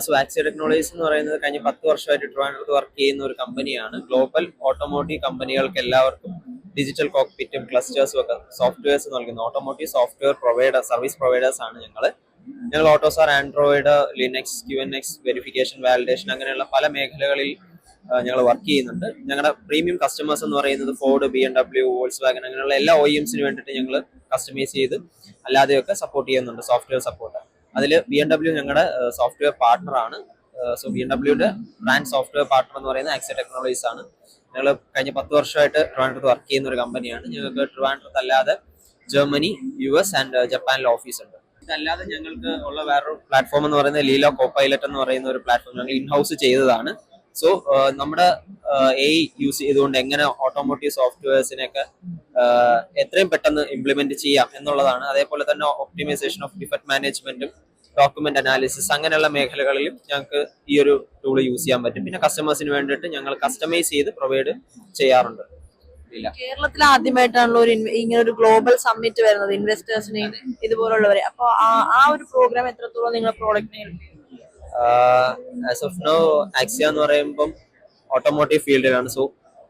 So Axia technologies എന്ന് പറയുന്നത് കഴിഞ്ഞ 10 വർഷമായിട്ട് ട്രിവാൻഡ്രത്ത് വർക്ക് ചെയ്യുന്ന ഒരു കമ്പനിയാണ്. ഗ്ലോബൽ ഓട്ടോമോട്ടീവ് കമ്പനികൾക്ക് എല്ലാവർക്കും ഡിജിറ്റൽ കോക്പിറ്റും ക്ലസ്റ്റേഴ്സും ഒക്കെ സോഫ്റ്റ്വെയർസ് നൽകുന്ന automotive software provider service providers ആണ് ഞങ്ങൾ AUTOSAR Android Linux QNX verification validation അങ്ങനെയുള്ള പല മേഖലകളിൽ ഞങ്ങൾ വർക്ക് ചെയ്യുന്നുണ്ട്. ഞങ്ങളുടെ പ്രീമിയം കസ്റ്റമേഴ്സ് എന്ന് പറയുന്നത് ഫോർഡ്, BMW, വോൾസ്വാഗൻ അങ്ങനെയുള്ള എല്ലാ OEMസിന് വേണ്ടിയിട്ട് ഞങ്ങൾ കസ്റ്റമൈസ് ചെയ്ത് അല്ലാതെയൊക്കെ സപ്പോർട്ട് ചെയ്യുന്നുണ്ട്, സോഫ്റ്റ്വെയർ സപ്പോർട്ട്. അതിൽ BMW ഞങ്ങളുടെ സോഫ്റ്റ്വെയർ പാർട്ണറാണ്. സോ BMWയുടെ ബ്രാൻഡ് സോഫ്റ്റ്വെയർ പാർട്ണർ എന്ന് പറയുന്നത് ആക്സിയ ടെക്നോളജീസ് ആണ്. ഞങ്ങൾ കഴിഞ്ഞ 10 വർഷമായിട്ട് ട്രിവാൻഡ്രത്ത് വർക്ക് ചെയ്യുന്ന ഒരു കമ്പനിയാണ്. ഞങ്ങൾക്ക് ട്രിവാൻഡ്രത്ത് അല്ലാതെ ജർമ്മനി, US ആൻഡ് ജപ്പാനിൽ ഓഫീസ് ഉണ്ട്. ഇതല്ലാതെ ഞങ്ങൾക്ക് ഉള്ള വേറൊരു പ്ലാറ്റ്ഫോം എന്ന് പറയുന്നത് ലീലോ കോപ്പൈലറ്റ് എന്ന് പറയുന്ന ഒരു പ്ലാറ്റ്ഫോം ഞങ്ങൾ ഇൻഹൗസ് ചെയ്തതാണ്. സോ നമ്മുടെ AI യൂസ് ചെയ്തുകൊണ്ട് എങ്ങനെ ഓട്ടോമോട്ടീവ് സോഫ്റ്റ്വെയർസിനെയൊക്കെ എത്രയും പെട്ടെന്ന് ഇംപ്ലിമെന്റ് ചെയ്യാം എന്നുള്ളതാണ്. അതേപോലെ തന്നെ ഒപ്റ്റിമൈസേഷൻ ഓഫ് ഡിഫക്ട് മാനേജ്മെന്റും ഡോക്യുമെന്റ് അനാലിസിസ് അങ്ങനെയുള്ള മേഖലകളിലും ഞങ്ങൾക്ക് ഈ ഒരു ടൂൾ യൂസ് ചെയ്യാൻ പറ്റും. പിന്നെ കസ്റ്റമേഴ്സിന് വേണ്ടിയിട്ട് ഞങ്ങൾ കസ്റ്റമൈസ് ചെയ്ത് പ്രൊവൈഡ് ചെയ്യാറുണ്ട്. ഇല്ല, കേരളത്തിൽ ആദ്യമായിട്ടാണല്ലോ ഇങ്ങനെ ഒരു ഗ്ലോബൽ സമ്മിറ്റ് വരുന്നത് ഇൻവെസ്റ്റേഴ്സിനെയും ഇതുപോലുള്ളവരെ. അപ്പൊ ആ ഒരു പ്രോഗ്രാം എത്രത്തോളം നിങ്ങളുടെ പ്രോഡക്റ്റിനെ ഹെൽപ്പ് ചെയ്യും? ആസ് ഓഫ് നോ ആക്സിയ എന്ന് പറയുമ്പം ഓട്ടോമോട്ടീവ് ഫീൽഡിലാണ്. സോ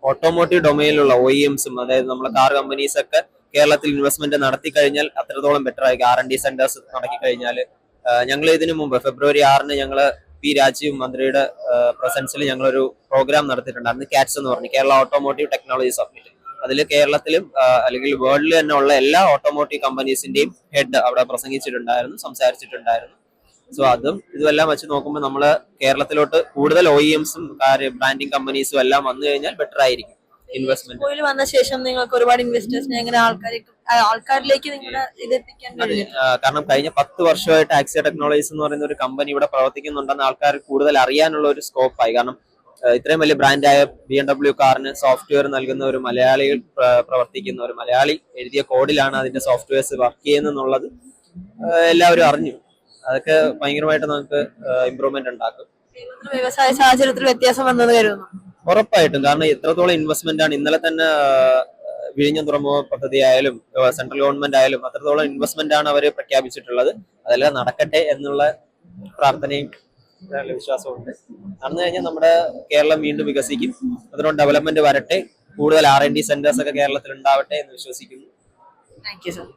ഓട്ടോമോട്ടീവ് ഡൊമൈനിലുള്ള OEMസും അതായത് നമ്മളെ കാർ കമ്പനീസ് ഒക്കെ കേരളത്തിൽ ഇൻവെസ്റ്റ്മെന്റ് നടത്തി കഴിഞ്ഞാൽ അത്രത്തോളം ബെറ്റർ ആയിരിക്കും. R&D സെന്റേഴ്സ് നടത്തി കഴിഞ്ഞാൽ ഞങ്ങൾ ഇതിനു മുമ്പ് ഫെബ്രുവരി 6 ഞങ്ങൾ രാജീവ് മന്ത്രിയുടെ പ്രസൻസിൽ ഞങ്ങളൊരു പ്രോഗ്രാം നടത്തിയിട്ടുണ്ടായിരുന്നു. കാറ്റ്സ് എന്ന് പറഞ്ഞു, കേരള ഓട്ടോമോട്ടീവ് ടെക്നോളജി സബ്മിറ്റ്. അതിൽ കേരളത്തിലും അല്ലെങ്കിൽ വേൾഡിൽ തന്നെ ഉള്ള എല്ലാ ഓട്ടോമോട്ടീവ് കമ്പനീസിന്റെയും ഹെഡ് അവിടെ പ്രസംഗിച്ചിട്ടുണ്ടായിരുന്നു, സംസാരിച്ചിട്ടുണ്ടായിരുന്നു. സോ അതും ഇതുമെല്ലാം വെച്ച് നോക്കുമ്പോൾ നമ്മള് കേരളത്തിലോട്ട് കൂടുതൽ OEMസും ബ്രാൻഡിങ് കമ്പനീസും എല്ലാം വന്നു കഴിഞ്ഞാൽ ബെറ്റർ ആയിരിക്കും ഇൻവെസ്റ്റ്മെന്റ്. വന്ന ശേഷം നിങ്ങൾക്ക് ഒരുപാട് ഇൻവെസ്റ്റേഴ്സിനെ എങ്ങനെ ആൾക്കാരിലേക്ക് നിങ്ങളുടെ ഇതെത്തിക്കാൻ കഴിയും? കാരണം കഴിഞ്ഞ 10 വർഷമായിട്ട് ആക്സിയ ടെക്നോളജീസ് എന്ന് പറയുന്ന ഒരു കമ്പനി ഇവിടെ പ്രവർത്തിക്കുന്നുണ്ടെന്ന് ആൾക്കാർ കൂടുതൽ അറിയാനുള്ള ഒരു സ്കോപ്പായി. കാരണം ഇത്രയും വലിയ ബ്രാൻഡായ BMW കാറിന് സോഫ്റ്റ്വെയർ നൽകുന്ന ഒരു മലയാളികൾ പ്രവർത്തിക്കുന്ന ഒരു മലയാളി എഴുതിയ കോഡിലാണ് അതിന്റെ സോഫ്റ്റ്വെയർസ് വർക്ക് ചെയ്യുന്നത് എല്ലാവരും അറിഞ്ഞു. അതൊക്കെ ഭയങ്കരമായിട്ട് നമുക്ക് ഇമ്പ്രൂവ്മെന്റ് ഉണ്ടാക്കും. വ്യവസായ സാഹചര്യത്തിൽ വ്യത്യാസം വന്നത് കരുതുന്നു. ഉറപ്പായിട്ടും. കാരണം എത്രത്തോളം ഇൻവെസ്റ്റ്മെന്റ് ആണ്. ഇന്നലെ തന്നെ വിഴിഞ്ഞം തുറമുഖ പദ്ധതി ആയാലും സെൻട്രൽ ഗവൺമെന്റ് ആയാലും അത്രത്തോളം ഇൻവെസ്റ്റ്മെന്റ് ആണ് അവർ പ്രഖ്യാപിച്ചിട്ടുള്ളത്. അതെല്ലാം നടക്കട്ടെ എന്നുള്ള പ്രാർത്ഥനയും വിശ്വാസവും ഉണ്ട്. നടന്നു കഴിഞ്ഞാൽ നമ്മുടെ കേരളം വീണ്ടും വികസിക്കും. അതിനോട് ഡെവലപ്മെന്റ് വരട്ടെ, കൂടുതൽ R&D സെന്റേഴ്സ് ഒക്കെ കേരളത്തിൽ ഉണ്ടാവട്ടെ എന്ന് വിശ്വസിക്കുന്നു. Thank you sir.